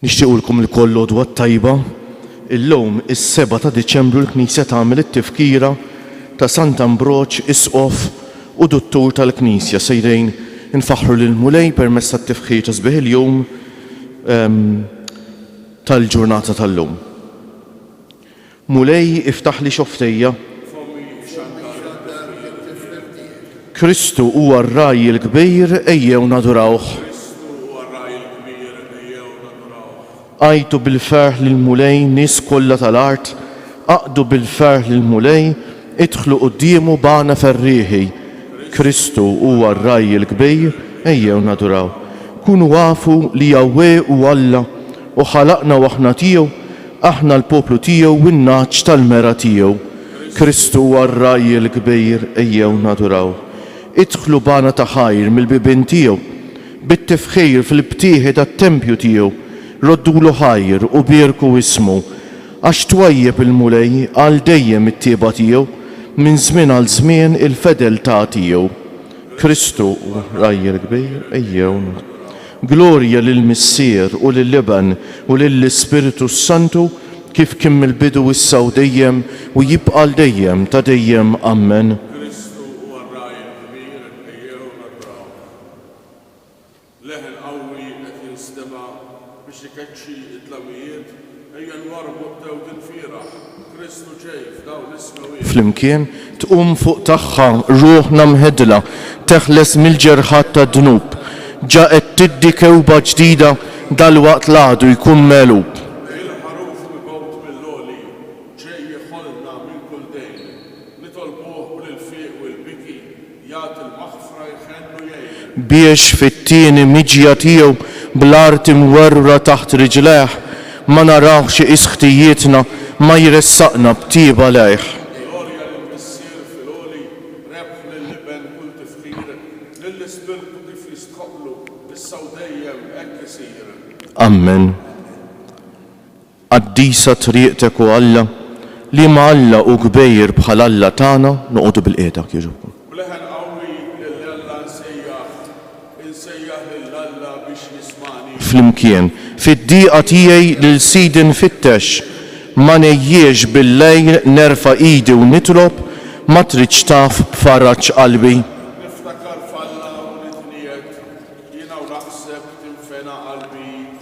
Nixtiequlkom il-koll għodwa tajba, illum is-7 ta' Diċembru l-Knisja tagħmel it-tifkira ta' Sant Ambroċ Isqof u Duttur tal-Knisja sejrejn infaħħru lil Mulej permezz tat-tifkir ta' sbieħ il-jum tal-ġurnata tal-lum. Mulej iftaħ li xoftejja. Kristu huwa r-raj il-kbir ejjew nadurawh. Għajtu bil-ferħ lil-Mulej nies kollha tal-art, aqdu bil-ferħ lil-Mulej, idħlu qudiemu bana ferrieħi. Kristu huwa r-raj il-kbir ejjew naduraw. Kunu għafu li Jahweh u Alla u ħalaqna waħna tiegħu, aħna l-poplu tiegħu u n-naċ tal-mera tiegħu. Kristu huwa r-raj il-kbir ejjew naduraw. Idħlu bana ta' ħajr mill-bibien tiegħu, bit-tifħir fil-btieħi tat-tempju tiegħu. Roddulu ħajr u bierku ismu, għax twajjeb il-Mulej għal dejjem it-tieba tiegħu, minn żmien għal żmien il-fedeltà tiegħu. Kristu raj il-kbir ejjew. Glorja lill-Missier u lill-Liban u lill-Ispiritu Santu kif kien mill-bidu issa u dejjem u jibqa' dejjem ta' dejjem. Amen. Flimkien tqum fuq tagħha ruħna mħedla teħles mill-ġerħat ta' dnub, ġaqet tiddi kewba ġdida dal-waqt l-għadu jkun melub. Biex fit-tieni miġja tiegħu bl-art imwerra taħt riġleħ ma narawx isħtijietna ma jressaqna b'tieba lejh. Amen. Qaddisa triqtek u Alla li ma Alla u kbejr bħal Alla tagħna noqogħdu bil-qiegħda jogħġobkom. Flimkien fid-dieqa tiegħi lil Sidi nfittex ma nejjiex bil-lejl nerfa' idi u nitlob ma tridx taf b'faraġġ qalbi.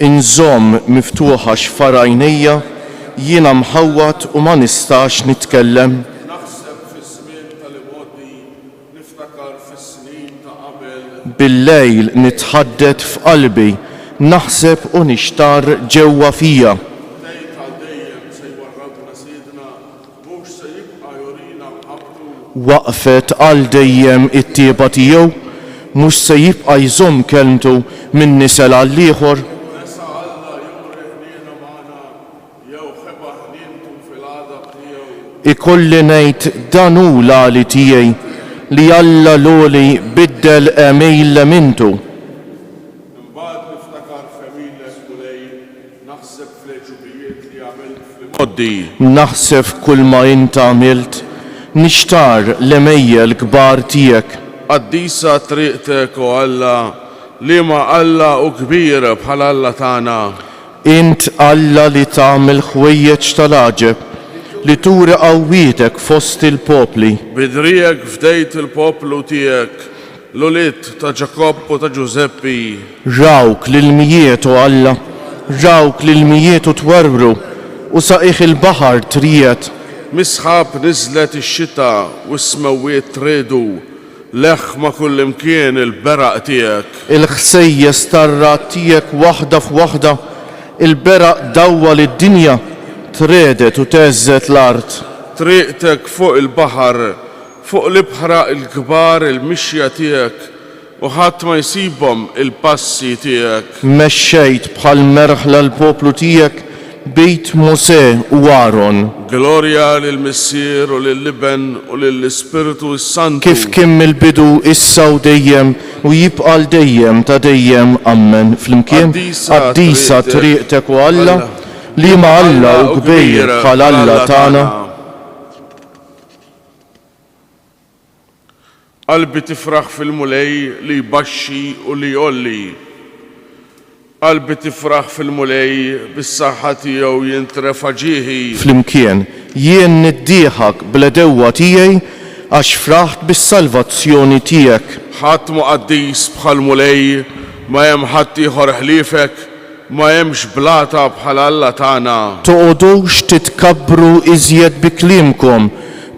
Inżomm miftuħa xfara għajnejja, jiena mħawwad u ma nistax nitkellem. Bil-lejl nitħaddet f'qalbi, naħseb u nixtar ġewwa fija. Waqfet għal dejjem it-tieba tiegħu, mhux se jibqa' jżomm kelmtu minn nisel għal ieħor. Ikolli ngħid dan hu l-għali tiegħi li Alla loli biddel emejl mintu. Imbagħad niftakar f'Emilek Mulej, naħseb fl-eġubijiet li għamilt fl-modi. Naħseb f'kull ma int għamilt, nixtar l-emejjel kbar tiegħek. Qaddisa triqtek u Alla li ma Alla u kbir bħal Alla tagħna. Int Alla li tagħmel ħwejjeġ tal-għaġeb li turi qawwietek fost il-popli. Bidrijek fdejt il-poplu tiegħek, l-ulied ta' Ġakobb u ta' Ġuseppi. Rawk lil mijiet u Alla rawk l-mijiet u twerwru u saqiħ il-baħar trijet. Misħab nizlet ix-xita u s-smawiet tredu leħma kull imkien il-beraq tiegħek. Il-ħsejjes tarrat tiegħek waħda f'waħda, il-beraq dawwa lid-dinja tredet u teżżet l-art. Triqtek fuq il-baħar, fuq l-ibħra il-kbar il-mixja tiegħek u ħadd ma jsibhom il-passi tiegħek. Mexxejt bħal merħla l-poplu tiegħek bejt Mosè u Aaron. Glorja lill-Missier u lill-Liben u lill-Ispiritu Santu. Kif kien mill-bidu issa u dejjem u jibqal dejjem ta' dejjem ammen. Flimkien qaddisa triqtek u Alla li ma' Alla u kbir bħal Alla tagħna. Qalbi tifraħ fil-mulej li jbaxxi u li jolli. Qalbi tifraħ fil-mulej bis-saħħa tiegħu jintrefa' ġieħi. Flimkien jien niddieħak bl-edewwa tiegħi għax fraħt bis-salvazzjoni tiegħek. Ħadd muqaddis bħal mulej, ma hemm ħadd ieħor ħliefek, ma hemmx blata bħal Alla tagħna. Toqgħodux titkabbru iżjed bi kliemkom,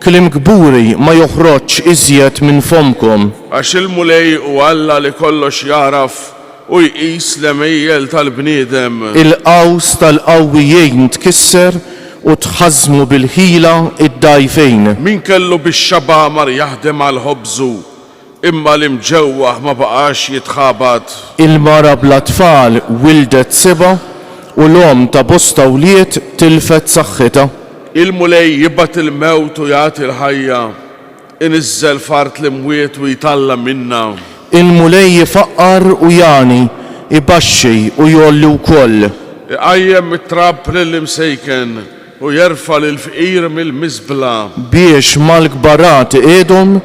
kliem kburi ma joħroġ iżjed minn fomkom. Għax il-mulej u Alla li kollox jaraf u jqis l-emejjel tal-bniedem. Il-qaws tal-qawwijejn tkisser u tħażmu bil-ħila id-dajfejn. Min kellu bix-xabamar jaħdem għal-ħobżu, imma l-imġewwaħ ma baqax jitħabat. Il-mara bla tfal wildet seba u l-om ta' bosta wliet tilfet saħħitha. Il-mulej jibgħat il-mewt u jagħti l-ħajja, inizzel fart l-imwiet u jitalla minna. Il-mulej jifaqqar u jani, ibaxxi u jolli wkoll. Iqajjem it-trab lill-imsejken u jerfa' lill-fqir mill-miżbla. Biex mal-kbarat iqedhom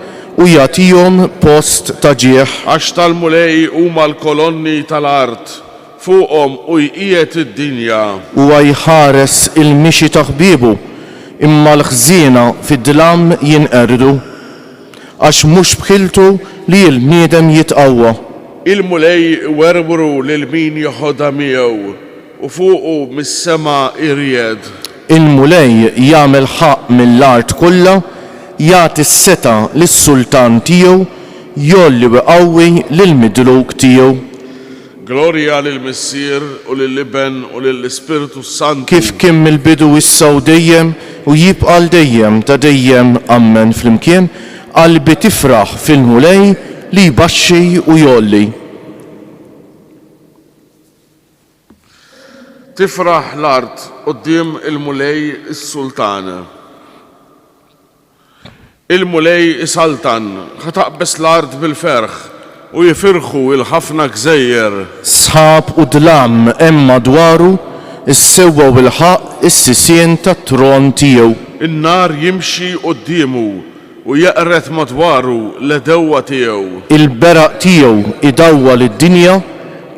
u jagħtihom post ta' ġieħ. Għax tal-mulej huma l-kolonni tal-art, fuqhom u jqiegħed id-dinja. Huwa jħares il-mixi ta' ħbiebu, imma l-ħżiena fid-dlam jinqerdu. Għax mhux bħiltu li l-bniedem jitqawwa. Il-mulej werwru lil min joħodha miegħu u fuqu mis-sema irjed. Il-mulej jagħmel ħaq mill-art kollha, jagħti s-seta lis-sultan tiegħu, jolli u qawwi lill-midluk tiegħu. Glorja lill-Missier u lill-Liben u lill-Ispiritu Santu. Kif kien mill-bidu issa u dejjem u jibqal dejjem ta' dejjem ammen. Flimkien qalbi tifraħ fil-mulej li jbaxxi u jolli. Tifraħ l-art quddiem il-mulej is-sultan. Il-mulej isaltan, ħataqbes l-art bil-ferħ u jifirħu il-ħafna gżejjer. Sħab u dlam emma dwaru issewwa bil-ħaq is-sisien tat-tron tiegħu. In-nar jimxi quddiemu u jaqret madwaru l-edewwa tiegħu. Il-beraq tiegħu idawwa lid-dinja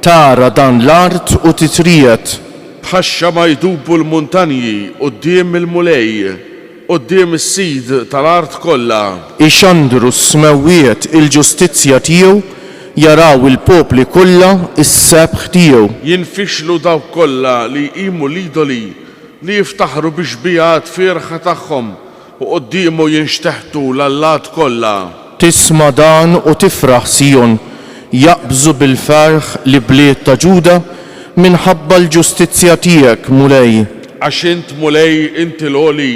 tara dan l-art u titrijet. Bħaxxa ma jdubu l-muntanji quddiem il-mulej, quddiem is-sid tal-art kollha. Ixandru s-smewiet il-ġustizzja tiegħu, jaraw il-popli kollha is-sebħ tiegħu. Jinfixlu dawk kollha li jqimu l-idoli li jiftaħru biex bijat firħa tagħhom u qoddiemu jinxteħtu l-allat kollha. Tisma' dan u tifraħ Sion, jaqbżu bil-ferħ li bliet ta' Ġuda minħabba l-ġustizzja tiegħek mulej. Għax int mulej inti l-oli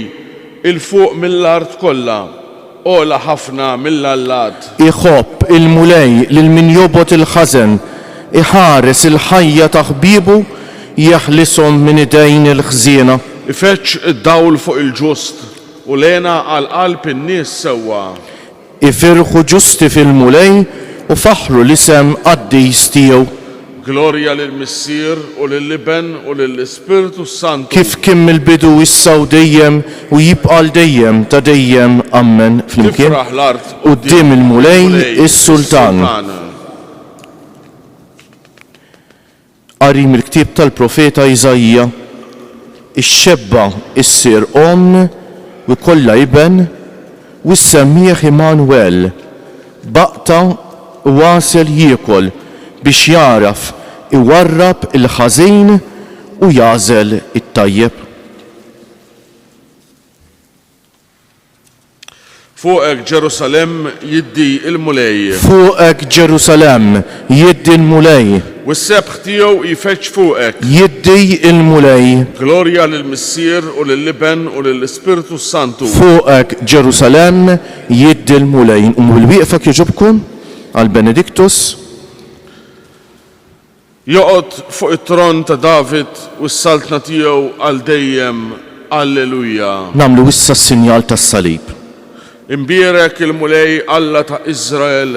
il-fuq mill-art kollha, ola ħafna mill-allat. Iħobb il-mulej lil min jobot il-ħażen, iħares il-ħajja ta' ħbiebu, jeħlishom minn idejn il-ħżiena. Ifeċċ id-dawl fuq il-ġust u lena għal qalb in-nies sewwa. Ifirħu ġusti fil-mulej u faħru l-isem qaddis tiegħu. Glorja lill-Missier u lill-Liben u lill-Ispiritu Santu. Kif kien mill-bidu issa u dejjem u jibqal dejjem ta' dejjem ammen. Flimkien Tifraħ l-art quddiem il-mulej is-sultan. Qari mill-ktieb tal-profeta Iżajja, ix-xebba issir u kollha iben u ssemmih Immanuel, baqta wasel jiekol biex jaraf iwarrab il-ħażin u jażel it-tajjeb. Fuqek Ġerusalem jiddi il-mulej. Fuqek Ġerusalem jiddi l-mulej. U s-sebħ tiegħu jfeċ fuqek. Jiddi il-mulej. Glorja lill-Missier u lill-Liben u lill-Ispirtu Santu. Fuqek Ġerusalem jiddi l-mulej. Bil-wieqfek jġobkom għal-Benediktus. Joqgħod fuq it-tron ta' David u s-saltna tiegħu għal dejjem. Alleluja. Namlu issa s-sinjal tas-salib. Imbierek il-mulej Alla ta' Izrael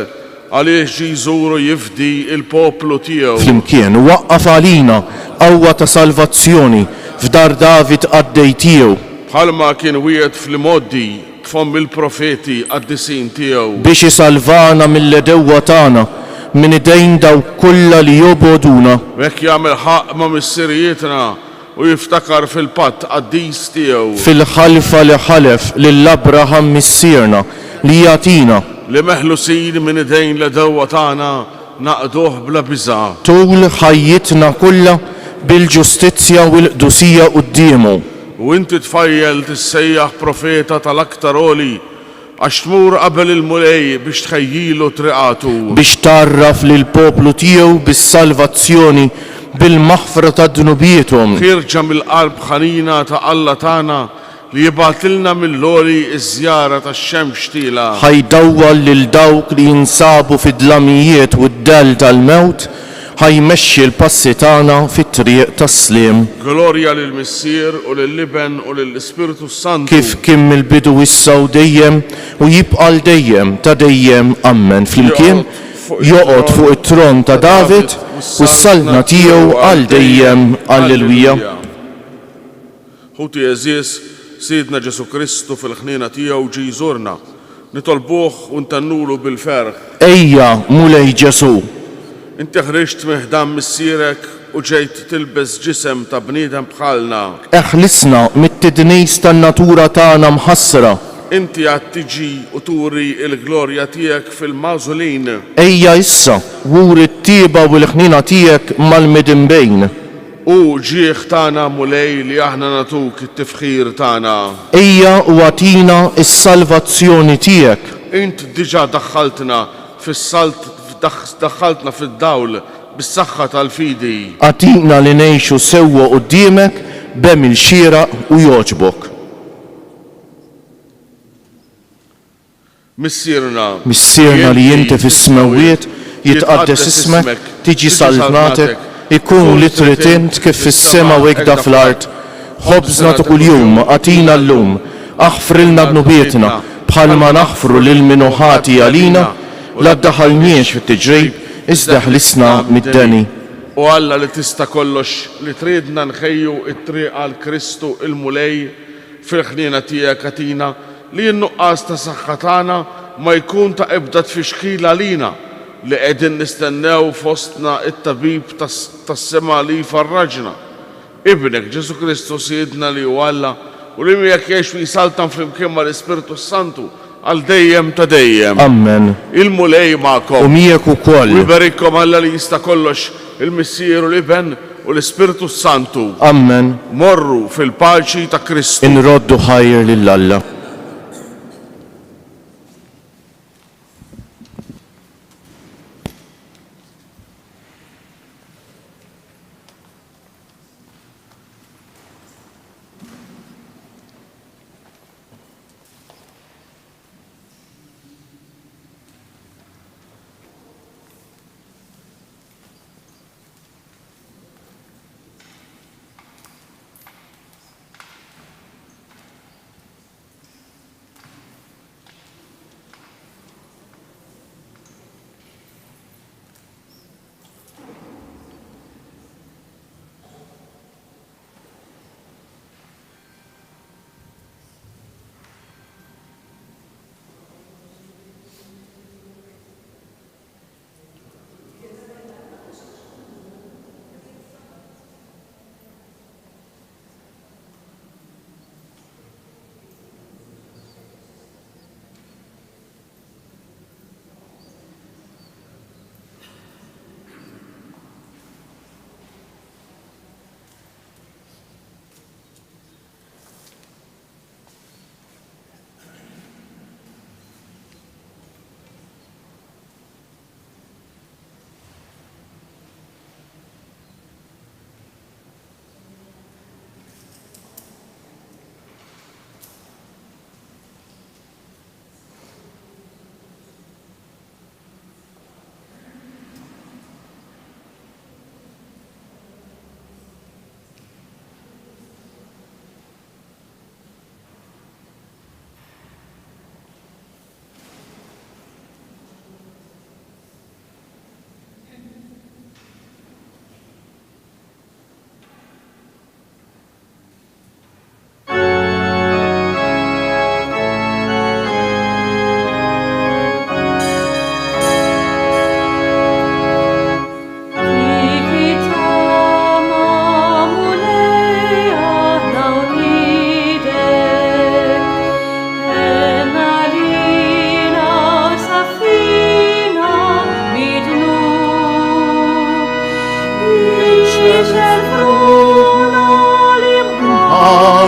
għaliex ġi jżuru jifdi il-poplu tiegħu. Flimkien waqqaf għalina qawwa ta' salvazzjoni f'dar David għaddej tiegħu. Bħalma kien wiegħed fl-modi b'fomm il-profeti għad-disin tiegħu. Biex isalvana mill-edewwa tagħna minn idejn daw kollha li joboduna. Hekk jagħmel ħaq ma' missirijietna u jiftakar fil-patt qaddis tiegħu. Fil-ħalfa li ħalef lill-Abraham missierna li jatina. Li meħlusin minn idejn l-edewwa tagħna naqduh bla biża'. Tul ħajjitna kollha bil-ġustizzja u l-qdusija qudiemu. U inti tfajjel tissejjaħ profeta tal-aktar oli għax tmur qabel il-mulej biex tħejjilu triqatu. Biex tarraf lil poplu tiegħu bis-salvazzjoni bil-maħfra ta' dnubietom. Ħirġa mill-qalb ħanina ta' Alla tagħna li jibatilna mill-loli iż-żjara tax-xemx tila. ħajdawwal lil dawk li jinsabu fid-dlamijiet u d-del tal-mewt, ħajmexxi l-passi tagħna fit-triq tas-sliem. Glorja lill-Missier u lill-Liben u lill-Ispirtu Santu. Kif kien mill-bidu issa u dejjem u jibqa' dejjem ta' dejjem ammen. Flimkien joqgħod fuq it-tron ta' David u s-saltna tiegħu għal dejjem. Alleluja. Ħuti eżies Sidna Ġesu Kristu fil-ħnina tiegħu ġi jżurna. Nitolbuh u ntannulu bil-ferħ. Ejja mulej Ġesu. Inti ħriġt miħdan missierek u ġejt tilbes ġisem ta' bniedem bħalna. Eħlisna mit-tidnis tan-natura tagħna mħassra. Inti għad tiġi u turi il-glorja tiegħek fil-mawżolin. Ejja issa wuri t-tieba u l-ħnina tiegħek mal-midinbejn. U ġieħ tagħna mulej li aħna natuk it-tifħir tagħna. Ejja u għatina s-salvazzjoni tiegħek. Int diġà daħħaltna fis-salt daħħaltna fid-dawl bis-saħħa tal-fidi. Għatina li ngħixu sewwa quddiemek b'hemm il-xieraq u jogħġbok. Missierna li inti fis-smawiet jitqaddes ismek, tiġi salvnatek, ikun li trid int kif fis-sema u hekk fl-art. Ħobżna ta' kuljum għatina llum, aħfrilna b'nubietna bħalma naħfru lil min ħati għalina. La ddaħalniex fit-tiġrib, iżda ħlisna mid-deni. U Alla li tista' kollox li tridna nħejju it-triq għal Kristu il-mulej fil-ħniena tiegħek għatina li n-nuqqas ta' saħħa tagħna ma jkun ta' ebda tfixkil għalina li qegħdin nistennew fostna it-tabib tas-sema li jfarraġna. Ibnek Ġesu Kristu Sidna li hu Alla u li miegħek jgħix fi saltan flimkien mal-Ispirtu Santu għal dejjem ta' dejjem. Amen. Il-mulej ma'kom. U miegħek ukoll. U jbarikkom Alla li jista' kollox il-Missier u l-Iben u l-Ispirtu Santu. Amen. Morru fil-paċi ta' Kristu. Inroddu ħajr lill-Alla.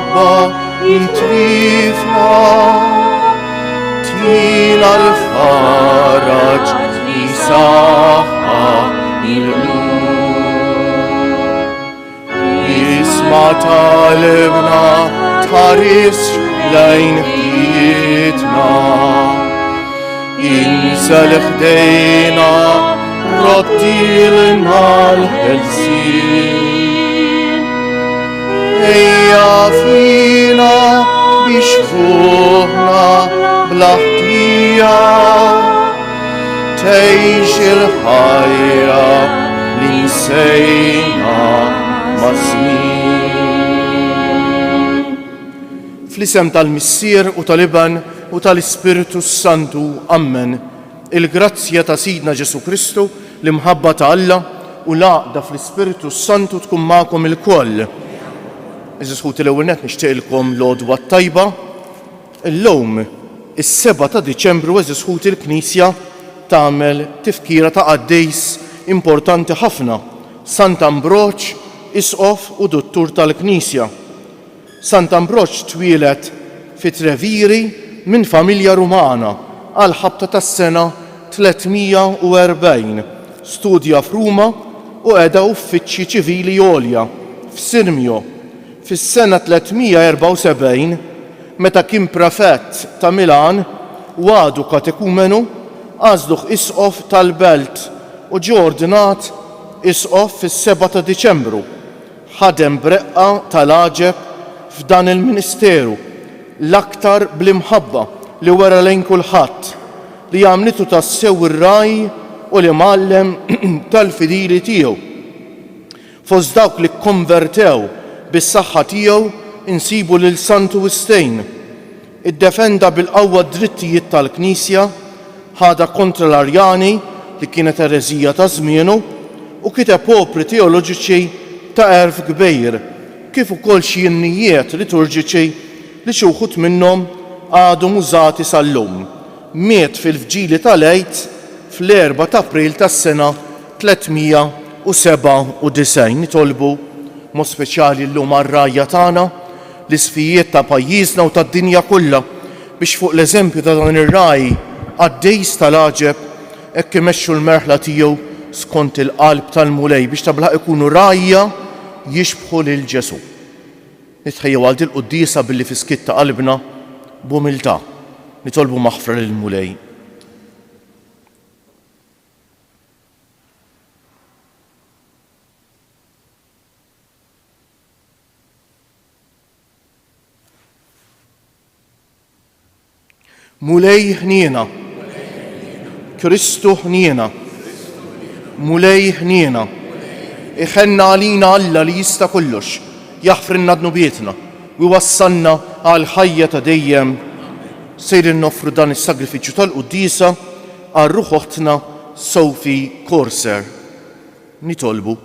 l-imħabba jitrifna, tina l-faraġ jisaħħa il-nur. Isma talibna tħares lejn ħtietna, insa l-ħdejna rottilna l-ħelsin. Ejja fina biex fuħna bl-ħtija tgħix il-ħajja li nsejna ma' fl-isem tal-Missier u tal-Iban u tal-Ispiritu Santu, ammen. Il-grazzja ta' Sidna Ġesu Kristu, l-imħabba ta' Alla u l-għaqda fl-Ispiritu Santu tkun magħkom il-koll. Iżisħuti l-ewwel nett nixtieqilkom l-għodwa tajba. Illum is-7 ta' Diċembru eżisħuti l-Knisja tagħmel tifkira ta' qaddejs importanti ħafna, Sant Ambroċ, isqof u duttur tal-Knisja. Sant Ambroċ twieled fi Treviri minn familja Rumana għal ħabta tas-sena 340. Studja f'Ruma u qiegħda uffiċċji ċivili għolja f'Sirmio. Fis-sena 374, meta kien prefett ta' Milan u għadu katekumenu, għażluh isqof tal-Belt u ġie ordinat isqof fis-7 ta' Diċembru. Ħadem breqqa tal-għaġeb f'dan il-Ministeru, l-aktar bl-imħabba li wera lejn kulħadd, li għamlitu tassew ir-raj u li mgħallem tal-fidili tiegħu. Fost dawk li kkonvertew bis-saħħa tiegħu insibu lil Santu Ustejn. Iddefenda bil-qawwa d-drittijiet tal-Knisja, ħada kontra l-Arjani li kienet ereżija ta' żmienu u kiteb opri teoloġiċi ta' erf kbir, kif ukoll xi jinnijiet liturġiċi li xi wħud minnhom għadhom użati sal-lum. Miet fil-fġili tal-Għid fl-4 ta' April tas-sena 397. Nitolbu mod speċjali llum għar-rajja tagħna, l-isfijiet ta' pajjiżna u tad-dinja kollha biex fuq l-eżempju ta' dan ir-raj għaddejs tal-għaġeb hekk imexxu l-merħla tiegħu skont il-qalb tal-mulej biex tablaħ ikunu rajja jixbħu lil Ġesu. Nitħejjew għal dil qudiesa billi fi skitt ta' qalbna b'umiltà nitolbu maħfra lil mulej. Mulej ħniena, Kristu ħniena, mulej ħniena, iħenna għalina Alla li jista' kollox, jaħfrinna dnubietna u wassalna għal ħajja ta' dejjem. Sejrin noffru dan is-sagrifiċċju tal-Qudiesa għal ruħ oħtna Sophie Corser. Nitolbu.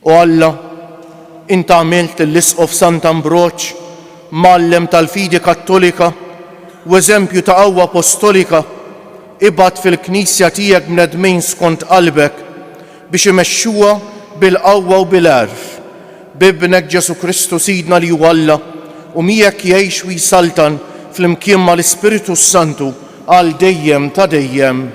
O Alla, Inta għamilt l-isqof Sant Ambroċ mallem tal-fidi kattolika u eżempju ta' qawwa apostolika, ibgħat fil-Knisja tiegħek bnedmin skont qalbek biex imexxuha bil-qawwa u bil-għerf. Bibnek Ġesu Kristu Sidna li huwa Alla u miegħek jgħix u jsaltan fl-imkien mal-Ispiritu Santu għal dejjem ta' dejjem.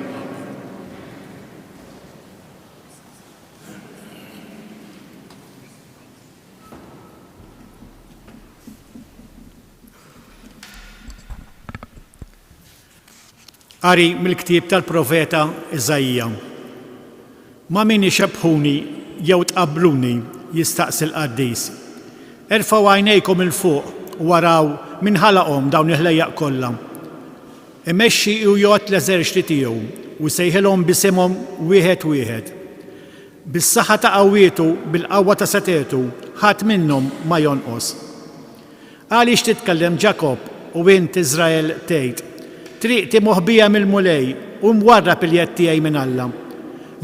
Qari mill-ktieb tal-profeta Iżajja. Ma min ixebħuni jew tqabbluni jistaqsi l-qaddis. Erfgħu għajnejkom il fuq u waraw min ħalaqhom dawn il-ħlejjaq kollha. Imexxi u jgħod l-eżerċiti tiegħu u sejħilhom bisimhom wieħed wieħed. Bis-saħħa ta' qawwietu, bil-qawwa ta' setetu, ħadd minnhom ma jonqos. Għaliex titkellem Ġakob u int Iżrael tgħid, triqti moħbija mill-mulej u mwarrab il-jed tiegħi minn Alla.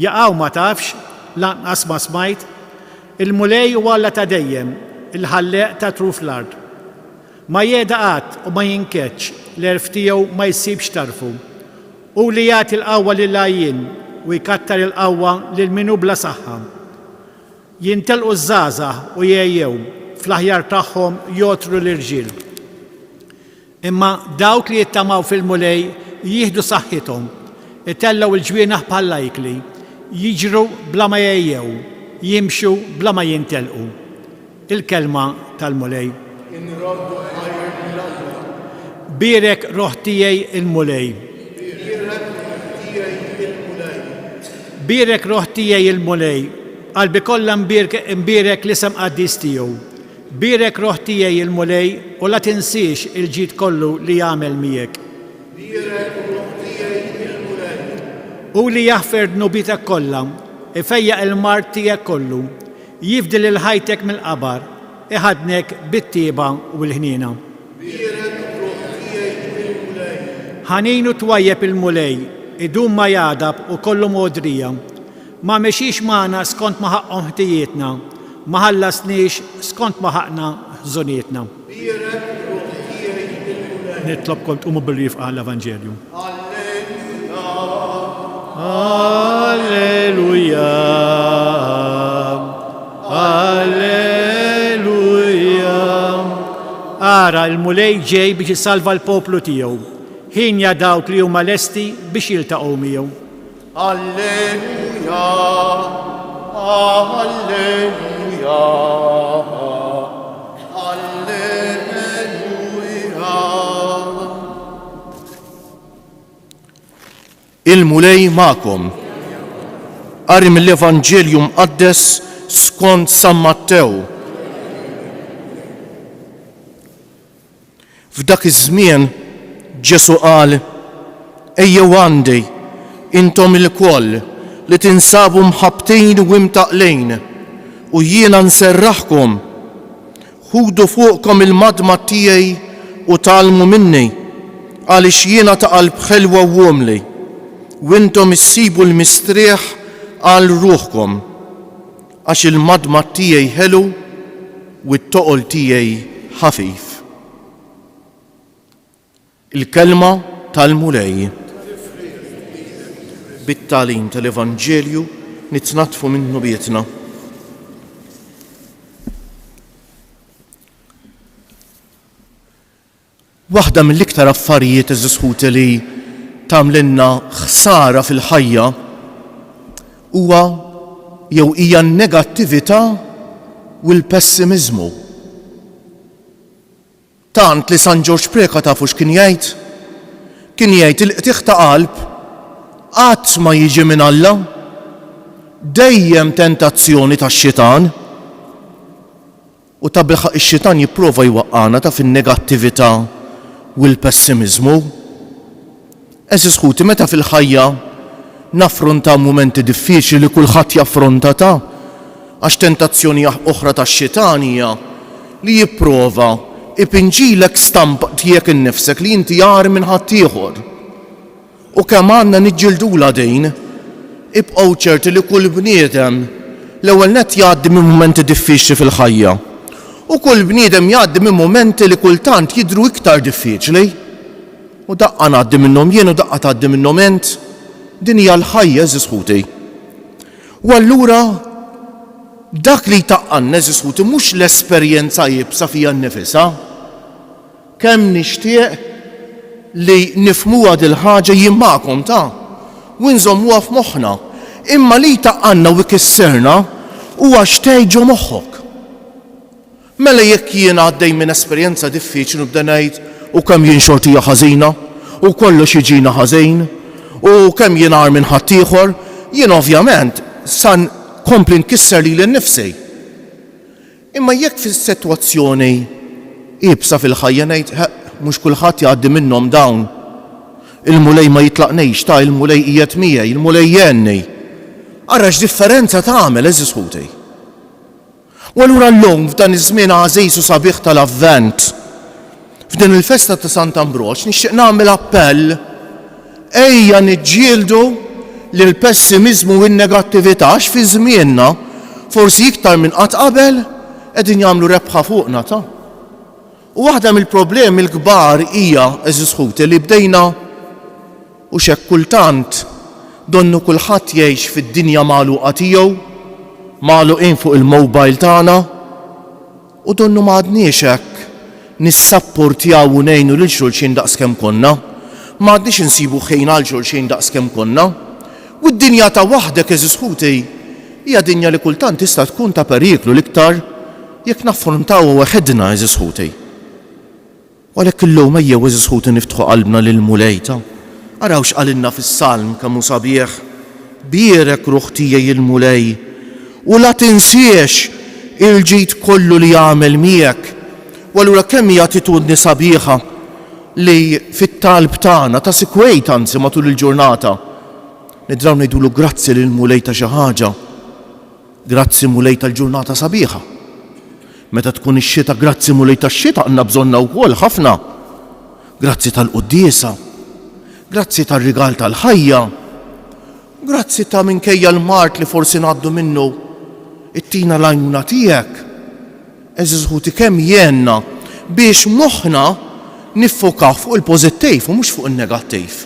Jaqgħu ma tafx, lanqas ma smajt, il-mulej huwa Alla ta' dejjem, il-ħalleq ta' truf l-ard. Ma jeda qatt u ma jinkeċċ, l-erf tiegħu ma jsibx tarfu. U li jagħti l-qawwa lil għajjin u jkattar il-qawwa lil min hu bla saħħa. jintelqu żgħażagħ u jgħejjew fl-aħjar tagħhom jotru l-irġiel. Imma dawk li jittamaw fil-mulej jieħdu saħħithom, itellgħu l-ġwienaħ bħal lajkli, jiġru bla ma jgħejjew, jimxu bla ma jintelqu. Il-kelma tal-mulej. Birek roħ tiegħi il-mulej. Birek roħ tiegħi il-mulej. Qalbi kollha mbirek l-isem qaddis tiegħu. Birek roħ tiegħi il-mulej u la tinsiex il-ġid kollu li jagħmel miegħek. U li jaħfer dnubitek kollha, ifejjaq il-mart tiegħek kollu, jifdil il-ħajtek mill-qabar, iħadnek bit-tieba u l-ħniena. Ħaninu twajjeb il-mulej, idum ma jadab u kollu modrija, ma mexix magħna skont ma ħaqqhom ħtijietna, ma ħallasniex skont ma ħaqna ħżonietna. Nitlobkom tqumu bil-rifqa għall-Evanġelju. Alleluja, alleluja. Ara il-mulej ġej biex isalva l-poplu tiegħu. Ħin dawk li huma lesti biex jiltaqgħu miegħu. Alleluja, alleluja, alleluja. Il-mulej ma'kom. Qari mill-Evanġelju mqaddes skont San Mattew. F'dak iż-żmien Ġesu qal: ejjew għandi intom il-koll li tinsabu mħabbtin u imtaqlejn u jiena nserraħkom. Ħudu fuqkom il-madma tiegħi u tgħallmu minni għaliex jiena ta' qalb ħelwa u womli u intom issibu l-mistrieħ għal ruħkom għax il-madma tiegħi ħelu u t-toqol tiegħi ħafif. Il-kelma tal-mulej. Bit-tagħlim tal-Evanġelju nitnatfu minnu bietna. Waħda mill-iktar affarijiet eżiskuti li tagħmlilna ħsara fil-ħajja huwa jew hija n-negattività u l-pessimizmu. Tant li San George Preka tafu x'kien jgħid? Kien jgħid il-qtieħ ta' qalb qatt ma jiġi minn Alla, dejjem tentazzjoni tax-xitan. U ta' bilħaq ix-xitan jipprova jwaqqana ta' fin-negattività u l-pessimizmu. Eżis ħuti meta fil-ħajja naffronta mumenti diffiċli li kulħadd jaffronta ta' għax tentazzjoni oħra tax-xitan hija li jipprova ipinġilek stampa tiegħek innifsek li inti jar minn ħadd ieħor. U kemm għandna niġġildula din, ibqgħu ċerti li kull bniedem l-ewwel nett jgħaddi minn mumenti diffiċli fil-ħajja. U kull bniedem jgħaddi minn mumenti li kultant jidhru iktar diffiċli. U daqqa ngħaddi minnhom jien u daqqa tgħaddi minnhom int. Din hija l-ħajja eżis ħuti. U allura dak li taqqan eżis ħuti mhux l-esperjenza jibsa fija nnifisha. Kemm nixtieq li nifhmuha dil-ħaġa jien magħkom ta' u nżommuha f'moħħna. Imma li taqqanna u ikisserna huwa xtejġu moħħok. Mela jekk jien għaddej minn esperjenza diffiċli nibda ngħid u kemm jien xortija ħażina u kollox jiġina ħażin u kemm jien għar minn ħadd ieħor, jien ovvjament san kompli nkisser li l-nifsi. Imma jekk fis-sitwazzjoni ibsa fil-ħajja ngħid mhux kulħadd jgħaddi minnhom dawn. Il-mulej ma jitlaqnejx ta' il-mulej qiegħed miegħi, il-mulej jenni. Ara x'differenza tagħmel eżis ħuti. U allura llum f'dan iż-żmien għażiż u sabiħ tal-Avvent, f'din il-festa ta' Sant Ambroġ nixtieq nagħmel appell ejja niġġieldu lill-pessimizmu u n-negattività għax fi żmienna forsi iktar minn qatt qabel qegħdin jagħmlu rebħa fuqna ta'. U waħda mill-problemi l-kbar hija eżis ħuti li bdejna u x'hekk kultant donnu kulħadd jgħix fid-dinja magħluqa tiegħu magħluqin fuq il-mobile tagħna u donnu m'għadniex hekk nissapportjaw u ngħinu lil xulxin daqskemm konna. M'għadniex insibu ħin għal xulxin daqskemm konna. U d-dinja ta' waħdek eżis ħuti hija dinja li kultant tista' tkun ta' periklu l-iktar jekk naffrontaw waħedna eżis ħuti. Għalhekk illum ejjew eżis ħuti niftħu qalbna lil mulejta. Araw x'qalilna fis-salm kemm hu sabiħ. Bierek ruħ tiegħi il-mulej u la tinsiex il-ġid kollu li jagħmel miegħek. U allura kemm hija attitudni sabiħa li fit-talb tagħna ta' sikwejt anzi matul il-ġurnata nidraw ngħidulu grazzi lil mulej ta' xi ħaġa. Grazzi mulej tal-ġurnata sabiħa. Meta tkun ix-xita grazzi mulej tax-xita għandna bżonna wkoll ħafna. Grazzi tal-quddiesa. Grazzi tar-rigal tal-ħajja. Grazzi ta' minkejja l-mart li forsi ngħaddu minnu ittina l-għajnuna tiegħek. Eżiż ħuti kemm jenna biex moħħna niffokaw fuq il-pożittiv u mhux fuq in-negattiv.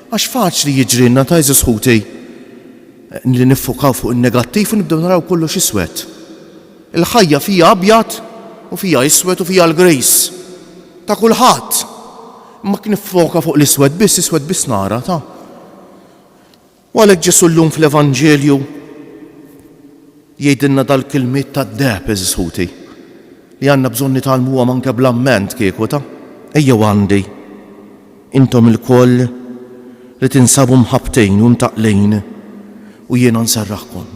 Għax faċli jiġrilna ta' eżiż ħuti li niffokaw fuq in-negattiv u nibdew naraw kollox iswed. Il-ħajja fija abjad u fija iswed u fija l-grejs ta' kulħadd. Ma kien niffoka fuq l-iswed biss nara ta'. U għalhekk Ġesu llum fl-Evanġelju jgħidilna dal-kilmiet tad-deheb eżiż ħuti li għandna bżonn nitgħallmuha manke bl-amment kieku ta' ejjew għandi intom il-koll li tinsabu mħabtejn u mtaqlejn u jiena nserraħkom.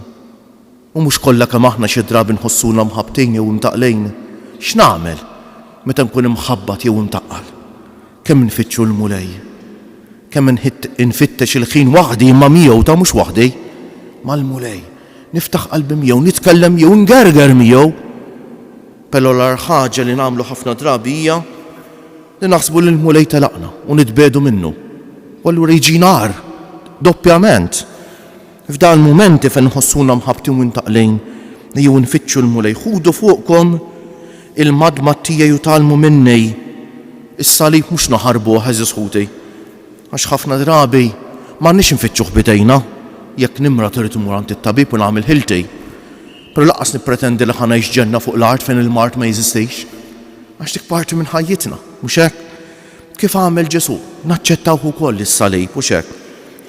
U mhux kollha kemm aħna xi drabi nħossuna mħabtejn jew mtaqlejn, x'nagħmel meta nkun imħabbat jew imtaqqal? Kemm nfittxu l-mulej, kemm infittex il-ħin waħdi imma miegħu ta' mhux waħdi mal-mulej. Niftaħ qalbi miegħu, nitkellem jew ngerger miegħu. Però l-ar ħaġa li nagħmlu ħafna drabi hija li naħsbu li l-mulej telaqna u nitbedu minnu. U allura jiġi nar doppjament. F'dan il-mumenti fejn nħossuna mħabtin u ntaqlejn li jew nfittxu l-mulej ħudu fuqkom il-madma tiegħi u talmu minni. Is-salib mhux naħarbuh eżiż ħuti. Għax ħafna drabi m'għandniex nfittxuh bidejna jekk nimra trid imur għand it-tabib u nagħmel ħilti. Però laqqas nippretendi li ħanajx ġenna fuq l-art fejn il-mart ma jeżistix. Għax dik parti minn ħajjitna, mhux hekk? Kif għamel Ġesu, naċċettawh ukoll is-salib mhux hekk.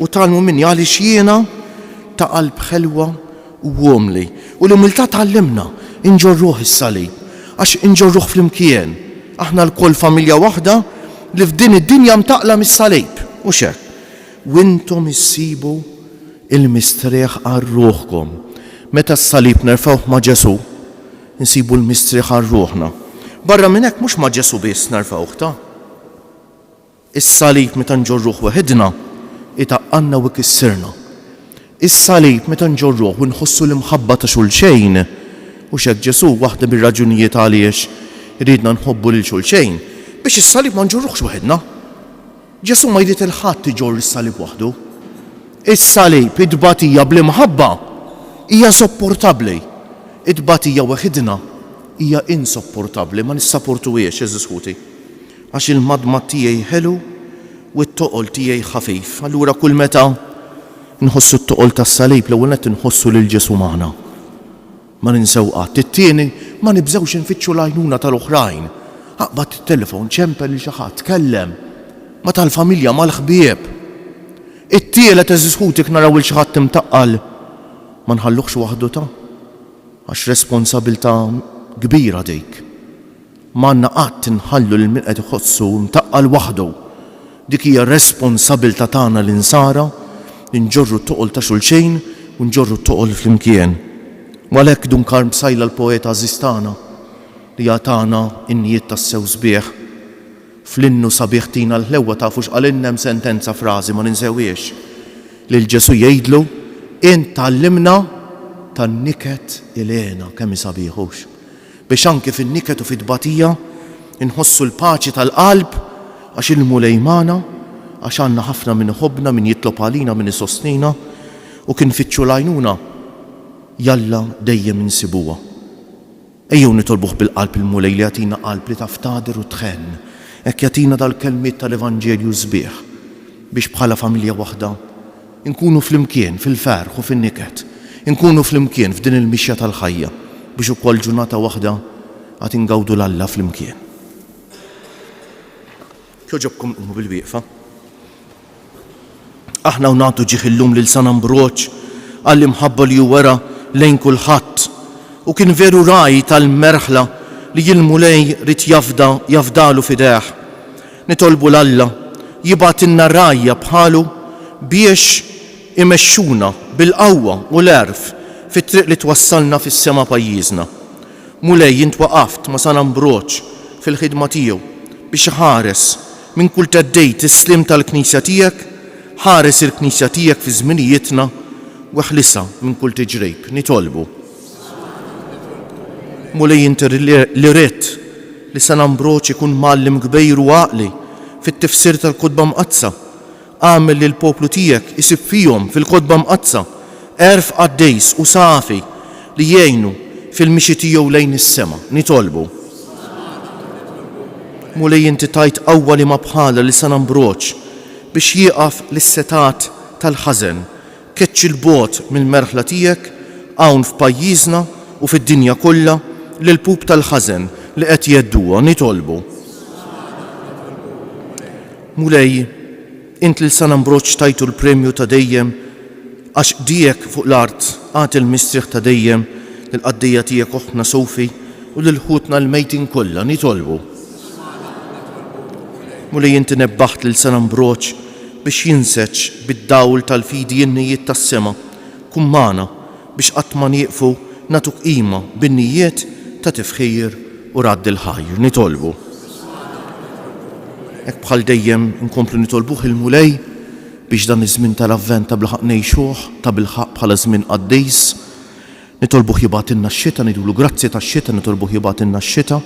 U talmu minni għaliex jiena ta' qalb ħelwa u womli. U l-umiltà tgħallimna inġorruh is-salib għax inġorruh flimkien. Aħna l-koll familja waħda li f'din id-dinja mtaqla mis-salib mhux hekk. U intom issibu il-mistrieħ għal ruħkom. Meta s-salib nerfawh ma' Ġesu, nsibu l-mistrieħ għal ruħna. Barra minn hekk mhux ma' Ġesu biss nerfawh ta'. Is-salib meta nġorruh waħedna itaqqanna u ikissirna. Is-salib meta nġorruh u nħossu l-imħabba ta' xulxejn. U x'hekk Ġesu waħda bir-raġunijiet għaliex ridna nħobbu lil xulxejn biex is-salib ma nġorruhx waħedna. Ġesu ma jrid il-ħadd iġorr is-salib waħdu. Is-salib id-batija bl-imħabba hija sopportabbli. Id-batija waħedna hija insopportabbli, ma nissapportuhiex eżiż ħuti. Għax il-madma tiegħi ħelu u t-toqol tiegħi ħafif. Allura kull meta nħossu t-toqol tas-salib l-ewwel nett inħossu lil Ġesu magħna. Ma ninsew qatt. It-tieni ma nibżgħux infittxu l-għajnuna tal-oħrajn. Aqbad it-telefon, ċempel lil xi ħadd, tkellem ma tal-familja mal-ħbieb. It-tielet eżiż ħutik naraw il xi ħadd imtaqqal ma nħalluhx waħdu ta' għax responsabilità kbira dik. M'għandna qatt inħallu lil min qed iħossu mtaqqal waħdu. Dik hija responsabilità tagħna li nsara nġorru t-toqol ta' xulxejn u nġorru t-toqol flimkien. U għalhekk Dunkar msajla l-poeta Żistana li jagħtana n-nijiet tas-sew sbieħ. Fl-innu sabiħ tina l-ħlewwa tafu x'qalinna hemm sentenza frażi ma ninsewwiex. Lil Ġesu jgħidlu int tallimna tan-niket ilena kemm sabiħux. Biex anke fin-niket u fit-tbatija inħossu l-paċi tal-qalb għax il-mulej magħna għax għandna ħafna min iħobbna min jitlob għalina min isostnina u kien fittxu l-għajnuna jalla dejjem insibuha. Ejjew nitolbuh bil-qalb il-mulej li jagħtina qalb li taf tagħder u tħenn. Hekk jagħtina dal-kelmiet tal-Evanġelju sbieħ biex bħala familja waħda nkunu flimkien fil-ferħ u fin-niket. nkunu flimkien f'din il-mixja tal-ħajja biex ukoll ġurnata waħda għad ingawdu l-Alla flimkien. Kjoġobkom qumu bil-wieqfa. Aħna nagħtu ġieħ illum lil San Ambroġ għall-imħabba li wera lejn kulħadd u kien veru raj tal-merħla li l-mulej rid jafdalu fideħ. Nitolbu l-Alla jibatilna rajja bħalu biex imexxuna bil-qawwa u l-erf fit-triq li twassalna fis-sema pajjiżna. Mulej int waqaft ma' San Ambroġ fil-ħidma tiegħu biex ħares minn kull teddejt is-slim tal-Knisja tiegħek, ħares il-Knisja tiegħek fi żminijietna u ħlisa minn kull tiġrejb. Nitolbu. Mulej inti li rett li San Ambroġ ikun mallim kbejr u għaqli fit-tifsir tal-Kotba Mqazza, għamel li l-poplu tiegħek isib fihom fil-Kotba Mqazza erf qaddejs u safi li jgħinu fil-mixi tiegħu lejn is-sema. Nitolbu. Mulej inti tajt qawwa li ma bħala li San Ambroġ biex jieqaf lis-setat tal-ħażen keċċ il-bogħod mill-merħla tiegħek hawn f'pajjiżna u fid-dinja kollha lil pup tal-ħażen li qed jedduha. Nitolbu. Mulej, int lil San Ambroġ tajtu l-premju ta' dejjem għax dijek fuq l-art għat il-mistrieħ ta' dejjem lill-qaddejja tiegħek oħna Sofi u lil ħutna l-mejtin kollha. Nitolbu. Mulej inti nebbaħt lil San Ambroġ biex jinseċ bid-dawl tal-fidi n-nijiet tas-sema kun magħna biex qatt ma nieqfu nagħtuk qima bin-nijiet ta' tifħir u radd il-ħajr. Nitolbu. Hekk bħal dejjem inkomplu nitolbuh il-mulej biex dan iż-żmien tal-avvent ta' bilħaq ngħixuh ta' bilħaq bħala żmien qaddejs. Nitolbuh jibgħatilna x-xita, nidulu grazzi tax-xita, nitolbuh jibgħatilna x-xita,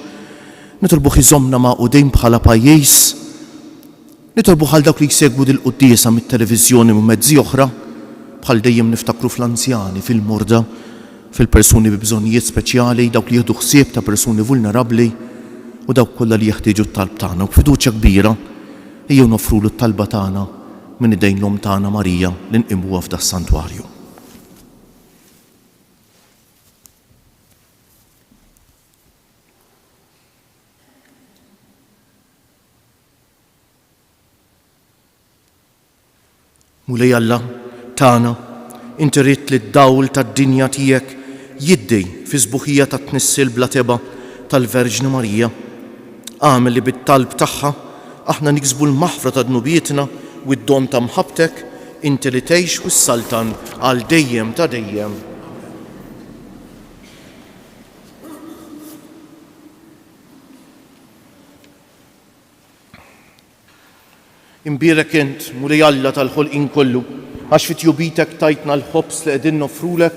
nitolbuh iżommna ma' qudejn bħala pajjiż. Nitolbuh għal dawk li jsegwu dil-quddiesa mit-televiżjoni u mezzi oħra, bħal dejjem niftakru fl-anzjani, fil-murda, fil-persuni bi bżonnijiet speċjali, dawk li jieħdu ħsieb ta' persuni vulnerabbli u dawk kollha li jeħtieġu t-talb tagħna. U b'fiduċja kbira ejjew nofrulu t-talba tagħna minn idejn l-Om tagħna Marija li nqimuha f'da s-santwarju. Mulej Alla tagħna, inti rid li d-dawl tad-dinja tiegħek jiddej fi sbuħija ta' tnissil bla teba tal-Verġni Marija. Għamel li bit-talb tagħha aħna niksbu l-maħfra ta' dnubietna u d-don ta' mħabtek inti li tgħix wis-saltan għal dejjem ta' dejjem. Imbierek int, Mulej Alla tal-ħolqien kollu, għax fit-jubitek tajtna l-ħobs li qegħdin nofrulek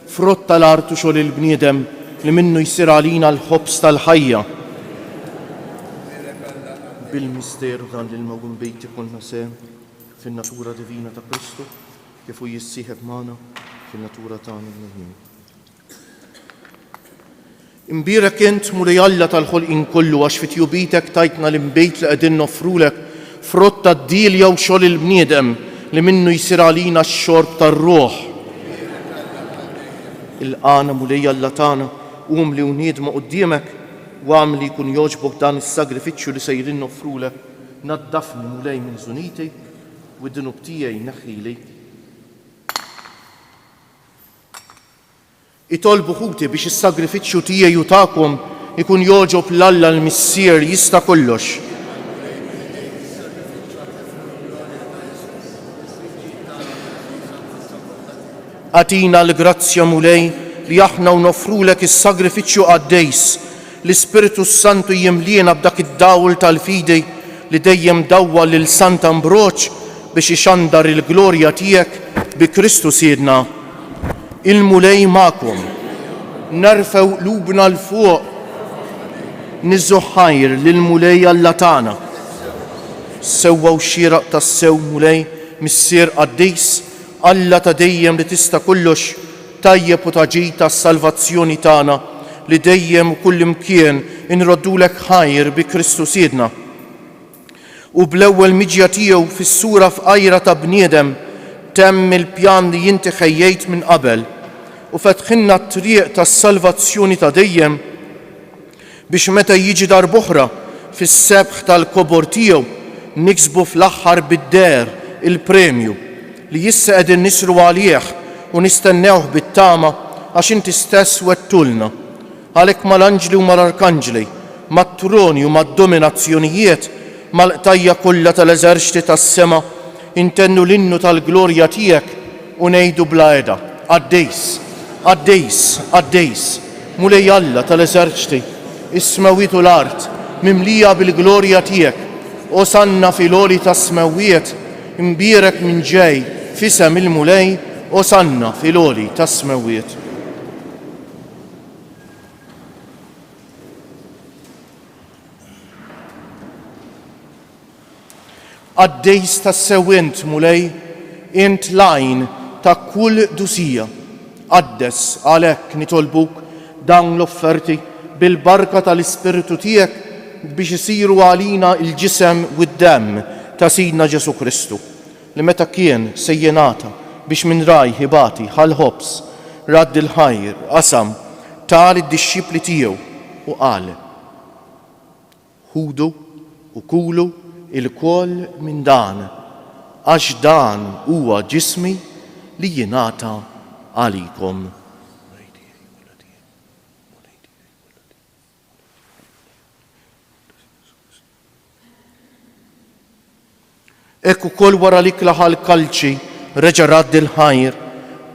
frott tal-art u xogħol il-bniedem li minnu jsir għalina l-ħobs tal-ħajja. Bil-misteru dan li l-mawgum bejti konna sehem fin-natura divina ta' Kristu kif hu jissieħeb magħna fin-natura tagħna l-nħin. Imbierek int, Mulej Alla tal-ħolqien kollu, għax fit-jubitek tajtna l-imbejt li qegħdin nofrulek frott tad-dil jew xogħol il-bniedem li minnu jsir għalina x-xorb tar-ruħ. Il-qana Mulej Alla tagħna qum li uniedma quddiemek u għamel li jkun jogħġbok dan is-sagrifiċċju li sejrin noffrulek. Naddafni Mulej minn żuniti u d-dunub tiegħi neħħili. Itolbu ħuti biex is-sagrifiċċju tiegħi u tagħkom ikun jogħġob l-Alla l-Missier jista' kollox. Għatina l-grazzja Mulej li aħna u nofrulek is-sagrifiċċju qaddejs l-Ispiritu Santu jimliena b'dak id-dawl tal-fidi li dejjem dawwa lil Sant Ambroġ biex ixandar il-glorja tiegħek bi Kristu Siedna. Il-Mulej magħkom. Nerfew qlubna l fuq. Niżżu ħajr lill-Mulej Alla tagħna. Sewwa u xieraq tas-sew Mulej missier qaddejs Alla ta' dejjem li tista' kollox tajjeb u taġid tas-salvazzjoni tagħna li dejjem u kull imkien inroddulek ħajr bi Kristu Siedna. U bl-ewwel miġja tiegħu fis-sura f'qajra ta' bniedem temm il-pjan li inti ħejjejt minn qabel u fetħinna t-triq tas-salvazzjoni ta' dejjem biex meta jiġi darb'oħra fis-sebħ tal-kobor tiegħu niksbu fl-aħħar bid-der il-premju li issa qegħdin nisru għalih u nistennewh bit-tama għax inti stess wettulna. Għalhekk mal-anġli u mal-arkanġli, mat-troni u mad-dominazzjonijiet, mal-qtajja kollha tal-eżerċiti tas-sema intennu l-innu tal-glorja tiegħek u ngħidu bla qiegħda: Għaddejs, għaddejs, għaddejs, mulej Alla tal-eżerċiti, is-smawiet u l-art mimlija bil-glorja tiegħek, osanna fil-għoli tas-smawiet, imbierek minn ġej f'isem il-mulej, osanna fil-għoli tas-smawiet. Għaddejs tas-sewwient mulej, int lajn ta' kull dusija. Għaddes għalhekk nitolbuk dawn l-offerti bil-barka tal-Ispiritu tiegħek biex isiru għalina il-ġisem u d-demm ta' Sidna Ġesu Kristu, li meta kien sejjenata biex minn raj ħibati ħal-ħobs radd il-ħajr qasam tal id-dixxipli tiegħu u qal: ħudu u kulu il-koll minn dan, għax dan huwa ġismi li jingħata għalikom. Ekk ukoll wara li klaħal kalċi reġa' radd il-ħajr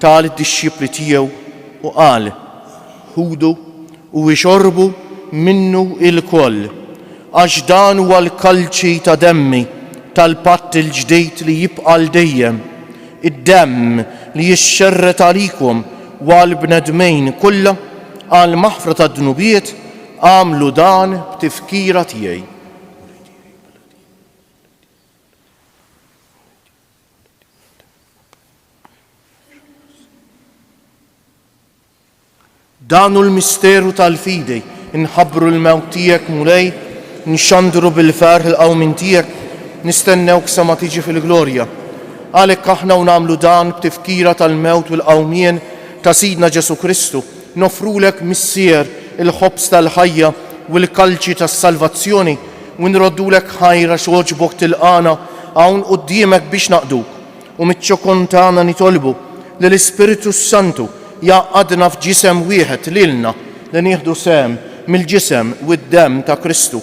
tal id-dixxipli tiegħu u qal: ħudu u ixorbu minnu il-koll, għax dan huwa l-kalċi ta' demmi tal-patt il-ġdejt li jibqa' dejjem, id-demm li jixxerret għalikom u għall-bnedmejn kollha għal maħfra ta' dnubiet, għamlu dan b'tifkira tiegħi. Danu l-misteru tal-fidej, inħabbru l-mewt tiegħek mulej, nxandru bil-ferħ il-qawmin tiegħek, nistennewk sa ma tiġi fil-glorja. Għalhekk aħna u nagħmlu dan b'tifkira tal-mewt u l-qawmien ta' Sidna Ġesu Kristu, nofrulek missier il-ħobs tal-ħajja u l-kalċi tas-salvazzjoni u nroddulek ħajra xogħġbok tilqana hawn quddiemek biex naqduk u miċ-ċokon tagħna nitolbu li l-Ispiritu Santu jaqadna f'ġisem wieħed lilna li nieħdu sehem mill-ġisem u d-demm ta' Kristu.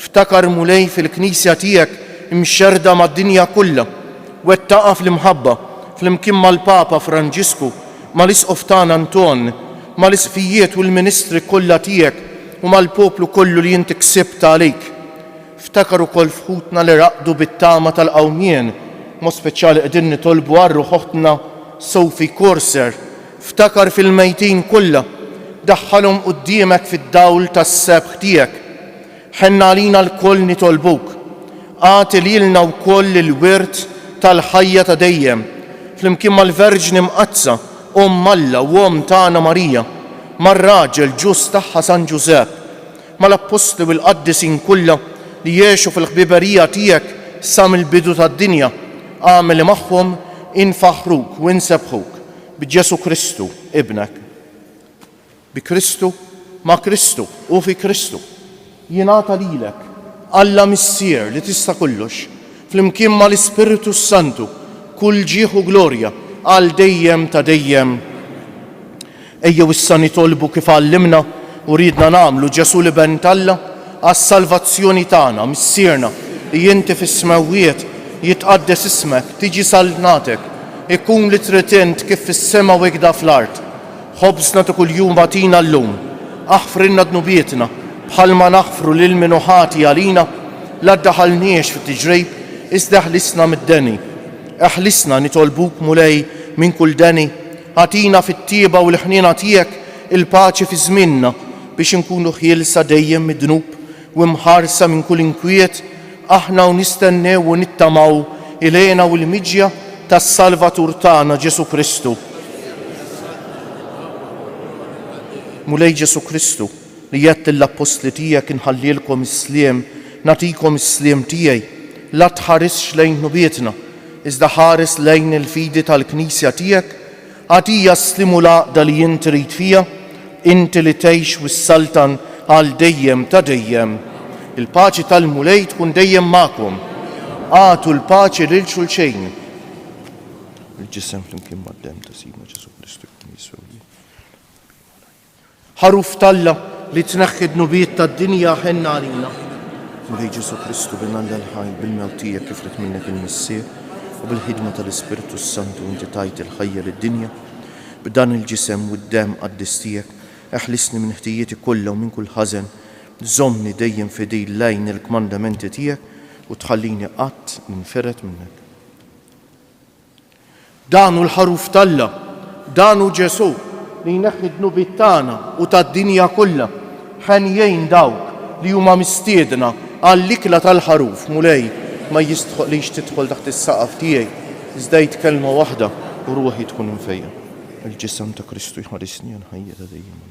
Ftakar mulej fil-Knisja tiegħek imxerda mad-dinja kollha, wettaqa fl-imħabba fl-imkien mal-Papa Franġisku, mal-Isqof tagħna Anton, mal-isqfijiet u l-ministri kollha tiegħek u mal-poplu kollu li inti ksibt għalik. Ftakar ukoll fħutna li raqdu bit-tama tal-qawmien, mod speċjali qegħdin nitolbu għar ruħotna Sophie Corser. Ftakar fil-mejtin kollha, daħħalhom quddiemek fid-dawl tas-sebħ tiegħek. Ħenna għalina l-koll nitolbuk, għati lilna wkoll il-wirt tal-ħajja ta' dejjem, flimkien mal-Verġni Mqazza, Alla u tagħna Marija, mar-raġel ġust tagħha San Ġusepp, mal-Apostli u l-Qaddisin kollha li jgħixu fil-ħbiberija tiegħek sa mill-bidu tad-dinja, għamel magħhom infaħruk u insebħuk b'Ġesu Kristu ibnek. Bi Kristu, ma' Kristu u fi Kristu jingħata lilek Alla missier li tista' kollox, flimkien mal-Ispiritu Santu kull ġieħ u glorja għal dejjem ta' dejjem. Ejjew issa nitolbu kif għallimna u ridna nagħmlu Ġesu li ben Alla għas-salvazzjoni tagħna missierna li inti fis-smawiet jitqaddes ismek, tiġi salnatek, ikun li tritint kif fis-sema u ikda fl-art. Ħobsna ta' kuljum bagħtina llum, aħfrinna dnubietna bħalma naħfru lil min ħati għalina, la ddaħalniex fit-tiġrib, iżda ħlisna mid-deni. Eħlisna nitolbuk mulej minn kull deni, ħatina fit-tieba u l-ħniena tiegħek il-paċi fi żmienna biex inkunu ħielsa dejjem mid-dnub u mħarsa minn kull inkwiet, aħna u nistennew u nittamaw ilejna u l-miġja tas-Salvatur tagħna Ġesu Kristu. Mulej Ġesu Kristu li jgħid lill-Apostli tiegħek inħallilkom is-sliem, nagħtikom is-sliem tiegħi, la tħarisx lejn nubietna, iżda ħares lejn il-fidi tal-Knisja tiegħek, عطية سلم العقدة اللي انت ريد فيها، انت اللي تعيش والسلطن على ديم تديم. الباċi tal-mulej tkun dejjem magħkom. Għatu l-paċi lil xulxejn. Il-ġisem flimkien mad-dem ta' Sidna Ġesu Kristu jkun jiswew. Ħaruf Talla li tneħħi d-nubiet tad-dinja ħenna għalina. Mulej Ġesu Kristu binalla l-ħaj bil-mewtija kif rid minnek il-Missieħ u bil-ħidma tal-Ispiritu Santu inti tajt il-ħajja lid-dinja. B'dan il-ġisem u d-dem qaddis-tiegħek eħlisni minn ħtijieti kollha u minn kull ħażen. Żommni dejjem fidej lejn il-kmandamenti tiegħek u tħallini qatt minferet minnek. Danu l-ħaruf Talla, danu Ġesu li jneħħi d-nubiet tagħna u tad-dinja kollha ħenjejn dawk li huma mistiedna għall-ikla tal-ħaruf mulej ma jistħoqlix tidħol taħt is-saqaf tiegħi iżda kelma waħda u ruħi tkun infejja. Il-ġisem ta' Kristu jħarisni għal ħajja ta' dejjem.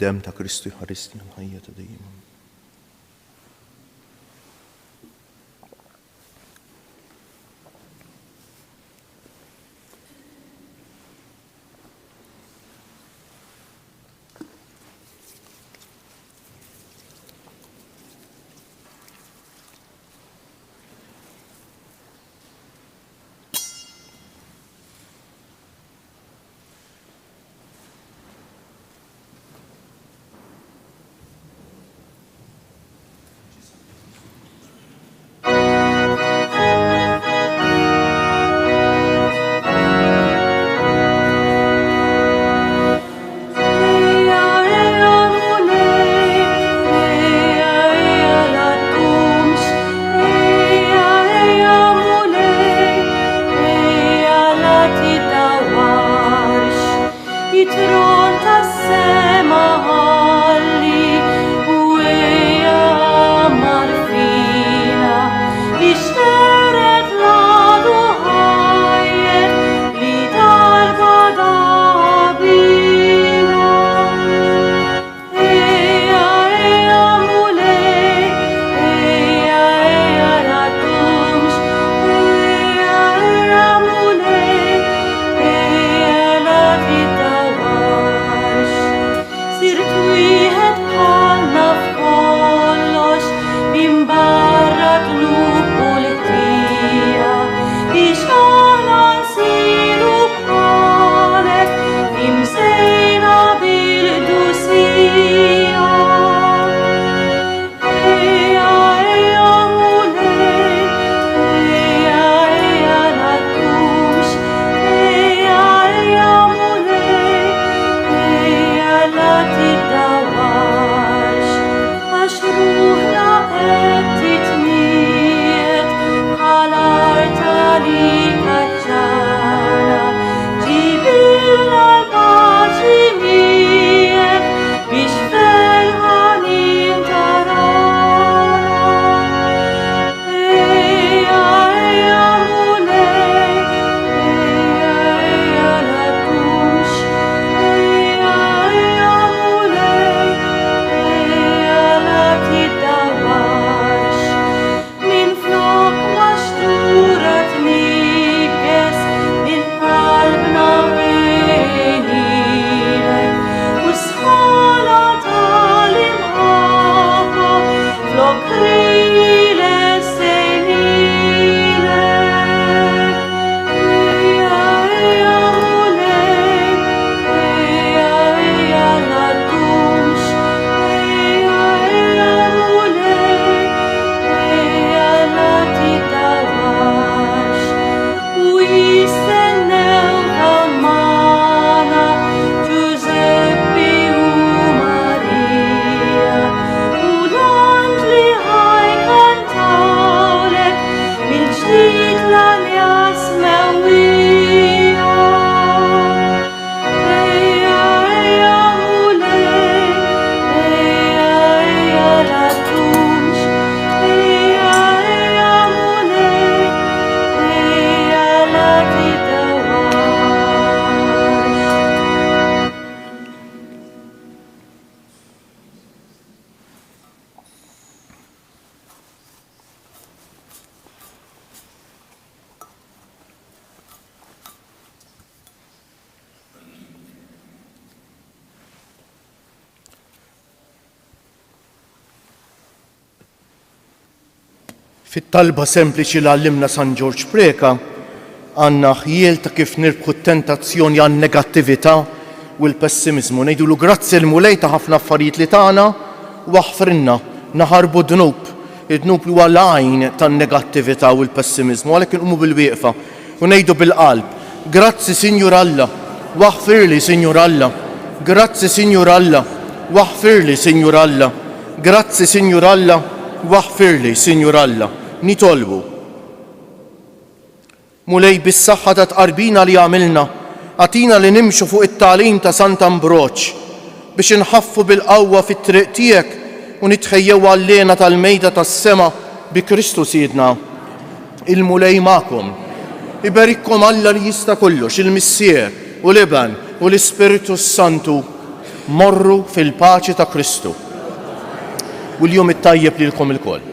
Dem ta' Kristu jħarisni għal ħajja ta' dejjem. Fit-talba sempliċi li għallimna San George Preka għandna ħjiel ta' kif nirbħu t-tentazzjoni għan negattività u l-pessimizmu. Ngħidulu grazzi l-mulej ta' ħafna affarijiet li tagħna u aħfrinna naħarbu dnub. Id-dnub li huwa l-għajn tan-negattività u l-pessimizmu, għalhekk inqumu bil-wieqfa u ngħidu bil-qalb. Grazzi Sinjur Alla, waħfirli Sinjur Alla. Grazzi Sinjur Alla, waħfirli Sinjur Alla. Grazzi Sinjur Alla, waħfirli Sinjur Alla. Nitolbu. Mulej bis-saħħa ta' tqarbina li għamilna, għatina li nimxu fuq it-tagħlim ta' Sant Ambroċ biex inħaffu bil-qawwa fit-triq tiegħek u nitħejjew għall-lena tal-mejda tas-sema bi Kristu Siedna. Il-mulej magħkom. Iberikkom Alla li jista' kollox, il-Missier u l-Iban u l-Ispiritu Santu. Morru fil-paċi ta' Kristu. U l-jum it-tajjeb lilkom il-koll.